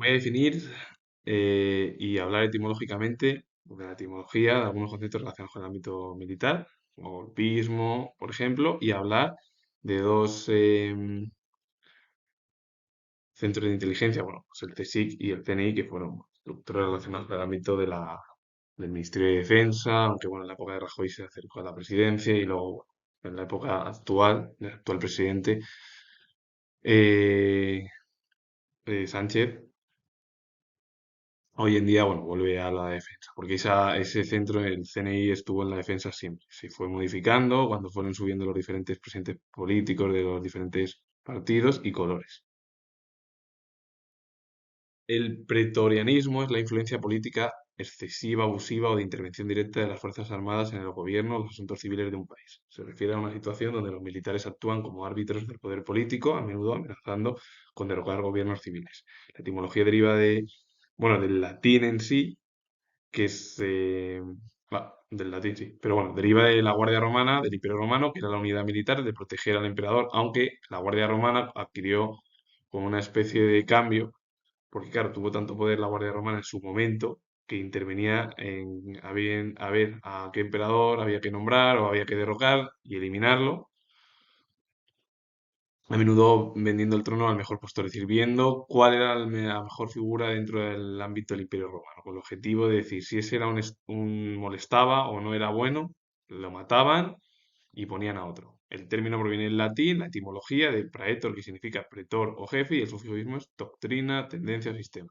Voy a definir y hablar etimológicamente de la etimología de algunos conceptos relacionados con el ámbito militar, como golpismo, por ejemplo, y hablar de dos centros de inteligencia, bueno, pues el CSIC y el CNI, que fueron estructuras relacionadas con el ámbito del Ministerio de Defensa, aunque bueno, en la época de Rajoy se acercó a la presidencia y luego, bueno, en la época actual, del actual presidente eh, Sánchez. Hoy en día, bueno, vuelve a la defensa, porque ese centro, el CNI, estuvo en la defensa siempre. Se fue modificando cuando fueron subiendo los diferentes presidentes políticos de los diferentes partidos y colores. El pretorianismo es la influencia política excesiva, abusiva o de intervención directa de las Fuerzas Armadas en el gobierno o los asuntos civiles de un país. Se refiere a una situación donde los militares actúan como árbitros del poder político, a menudo amenazando con derrocar gobiernos civiles. La etimología deriva bueno, del latín en sí, que es del latín, sí, pero bueno, deriva de la Guardia Romana, del Imperio Romano, que era la unidad militar de proteger al emperador, aunque la Guardia Romana adquirió como una especie de cambio, porque claro, tuvo tanto poder la Guardia Romana en su momento que intervenía en a ver a qué emperador había que nombrar o había que derrocar y eliminarlo, a menudo vendiendo el trono al mejor postor, es decir, viendo cuál era la mejor figura dentro del ámbito del Imperio Romano, con el objetivo de decir si ese era un molestaba o no era bueno, lo mataban y ponían a otro. El término proviene del latín, la etimología de praetor, que significa pretor o jefe, y el sufijismo es doctrina, tendencia o sistema.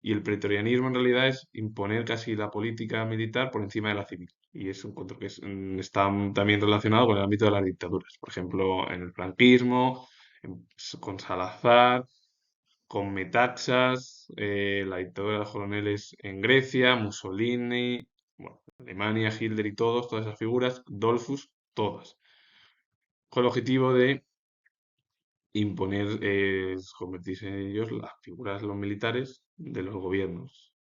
Y el pretorianismo en realidad es imponer casi la política militar por encima de la civil. Y es un control que está también relacionado con el ámbito de las dictaduras. Por ejemplo, en el franquismo, con Salazar, con Metaxas, la dictadura de los coroneles en Grecia, Mussolini, bueno, Alemania, Hitler y todas esas figuras, Dollfuss, todas, con el objetivo de imponer, convertirse en ellos las figuras, los militares de los gobiernos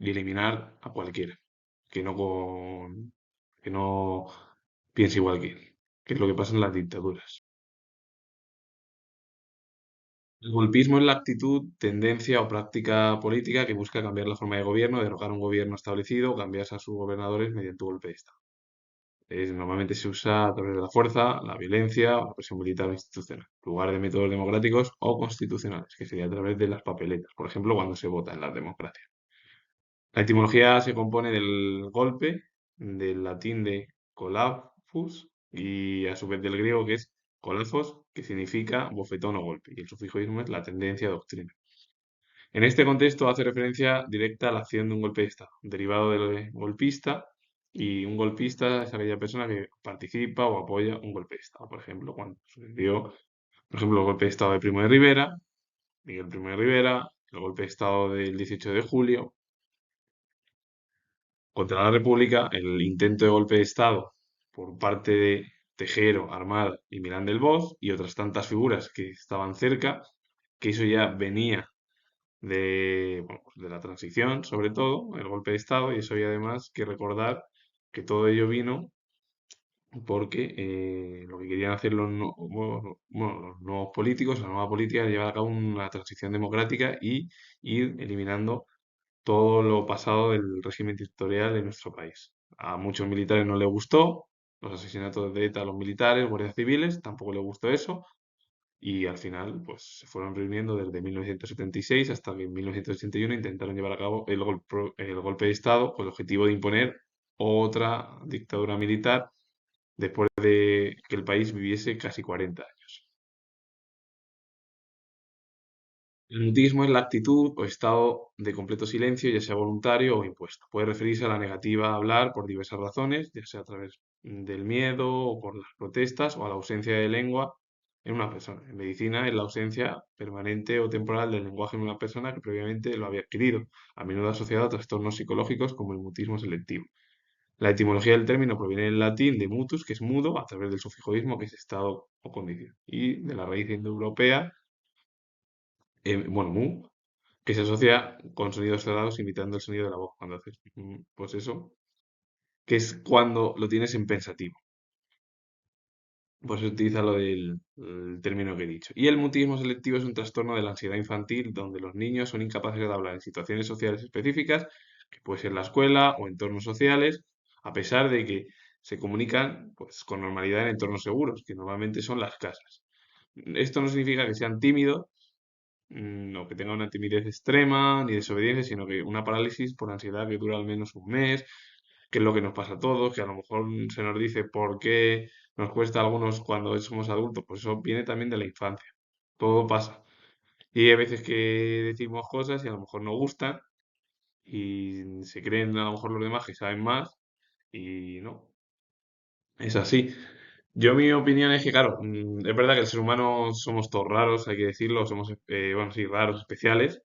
y eliminar a cualquiera que no piense igual que es lo que pasa en las dictaduras. El golpismo es la actitud, tendencia o práctica política que busca cambiar la forma de gobierno, derrocar un gobierno establecido o cambiarse a sus gobernadores mediante un golpe de Estado. Normalmente se usa a través de la fuerza, la violencia o la presión militar o institucional, en lugar de métodos democráticos o constitucionales, que sería a través de las papeletas, por ejemplo, cuando se vota en las democracias. La etimología se compone del golpe, del latín de colapsus y a su vez del griego que es kolafos, que significa bofetón o golpe, y el sufijismo es la tendencia o doctrina. En este contexto hace referencia directa a la acción de un golpe de Estado, derivado del golpista, y un golpista es aquella persona que participa o apoya un golpe de Estado. Por ejemplo, cuando sucedió, por ejemplo, el golpe de Estado de Primo de Rivera, Miguel Primo de Rivera, el golpe de Estado del 18 de julio, contra la República, el intento de golpe de Estado por parte de Tejero, Armada y Milán del Bosch y otras tantas figuras que estaban cerca, que eso ya venía bueno, pues de la transición, sobre todo, el golpe de Estado, y eso hay además que recordar que todo ello vino porque lo que querían hacer los nuevos políticos, la nueva política, era llevar a cabo una transición democrática y ir eliminando todo lo pasado del régimen dictatorial de nuestro país. A muchos militares no les gustó los asesinatos de ETA a los militares, guardias civiles, tampoco les gustó eso, y al final, pues se fueron reuniendo desde 1976 hasta que en 1981 intentaron llevar a cabo el golpe de Estado con el objetivo de imponer otra dictadura militar después de que el país viviese casi 40 años. El mutismo es la actitud o estado de completo silencio, ya sea voluntario o impuesto. Puede referirse a la negativa a hablar por diversas razones, ya sea a través del miedo o por las protestas o a la ausencia de lengua en una persona. En medicina es la ausencia permanente o temporal del lenguaje en una persona que previamente lo había adquirido, a menudo asociado a trastornos psicológicos como el mutismo selectivo. La etimología del término proviene del latín de mutus, que es mudo, a través del sufijoísmo, que es estado o condición, y de la raíz indoeuropea, bueno, mu, que se asocia con sonidos cerrados imitando el sonido de la voz cuando haces, pues eso, que es cuando lo tienes en pensativo. Pues se utiliza lo del el término que he dicho. Y el mutismo selectivo es un trastorno de la ansiedad infantil donde los niños son incapaces de hablar en situaciones sociales específicas, que puede ser la escuela o entornos sociales, a pesar de que se comunican pues, con normalidad en entornos seguros, que normalmente son las casas. Esto no significa que sean tímidos, o que tengan una timidez extrema ni desobediencia, sino que una parálisis por ansiedad que dura al menos un mes, que es lo que nos pasa a todos, que a lo mejor se nos dice por qué nos cuesta a algunos cuando somos adultos, pues eso viene también de la infancia. Todo pasa. Y hay veces que decimos cosas y a lo mejor no gustan y se creen a lo mejor los demás que saben más y no, es así. Yo mi opinión es que, claro, es verdad que el ser humano somos todos raros, hay que decirlo, somos, bueno, sí, raros, especiales,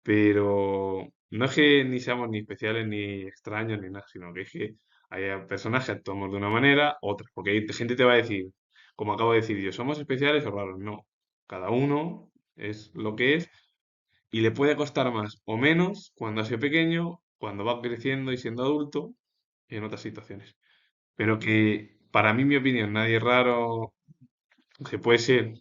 pero no es que ni seamos ni especiales ni extraños ni nada, sino que es que hay personas que actuamos de una manera, otras, porque hay gente que te va a decir, como acabo de decir yo, somos especiales o raros. No, cada uno es lo que es y le puede costar más o menos cuando ha sido pequeño, cuando va creciendo y siendo adulto, y en otras situaciones. Pero que para mí, mi opinión, nadie es raro, que puede ser,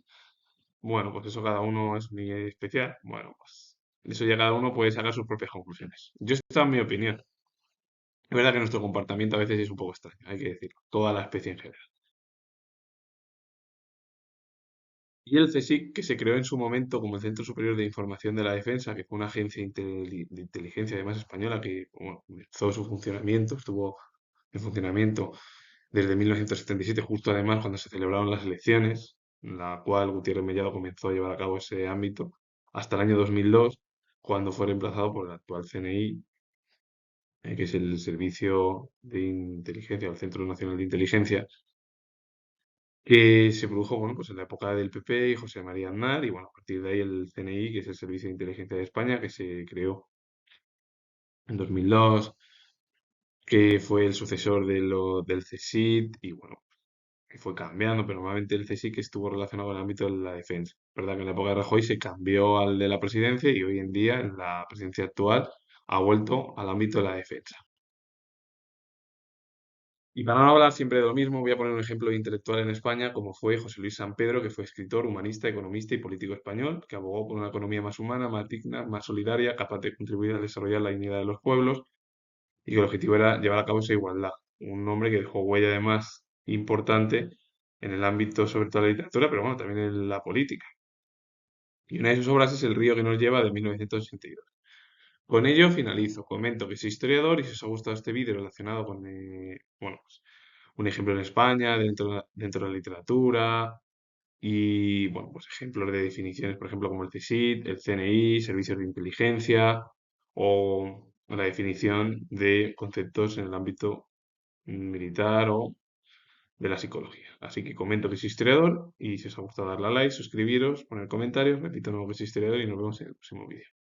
bueno, pues eso cada uno es muy especial. Bueno, pues eso ya cada uno puede sacar sus propias conclusiones. Yo esta es mi opinión. Es verdad que nuestro comportamiento a veces es un poco extraño, hay que decirlo. Toda la especie en general. Y el CSIC, que se creó en su momento como el Centro Superior de Información de la Defensa, que fue una agencia de inteligencia además española que bueno, comenzó su funcionamiento, estuvo en funcionamiento desde 1977, justo además cuando se celebraron las elecciones, en la cual Gutiérrez Mellado comenzó a llevar a cabo ese ámbito, hasta el año 2002, cuando fue reemplazado por el actual CNI, que es el Servicio de Inteligencia, el Centro Nacional de Inteligencia, que se produjo, bueno, pues en la época del PP y José María Aznar, y bueno, a partir de ahí el CNI, que es el Servicio de Inteligencia de España, que se creó en 2002, que fue el sucesor del CSIC, y bueno, que fue cambiando, pero normalmente el CSIC estuvo relacionado con el ámbito de la defensa. Verdad que en la época de Rajoy se cambió al de la presidencia y hoy en día, en la presidencia actual, ha vuelto al ámbito de la defensa. Y para no hablar siempre de lo mismo, voy a poner un ejemplo de intelectual en España, como fue José Luis San Pedro, que fue escritor, humanista, economista y político español, que abogó por una economía más humana, más digna, más solidaria, capaz de contribuir a desarrollar la dignidad de los pueblos, y que el objetivo era llevar a cabo esa igualdad. Un hombre que dejó huella además importante en el ámbito, sobre todo de la literatura, pero bueno, también en la política. Y una de sus obras es El río que nos lleva de 1982. Con ello finalizo. Comento que soy historiador y si os ha gustado este vídeo relacionado con, bueno, pues, un ejemplo en España, dentro de la literatura y, bueno, pues ejemplos de definiciones, por ejemplo, como el CSIC, el CNI, servicios de inteligencia o la definición de conceptos en el ámbito militar o de la psicología. Así que comento que soy historiador y si os ha gustado darle a like, suscribiros, poner comentarios, repito de nuevo que soy historiador y nos vemos en el próximo vídeo.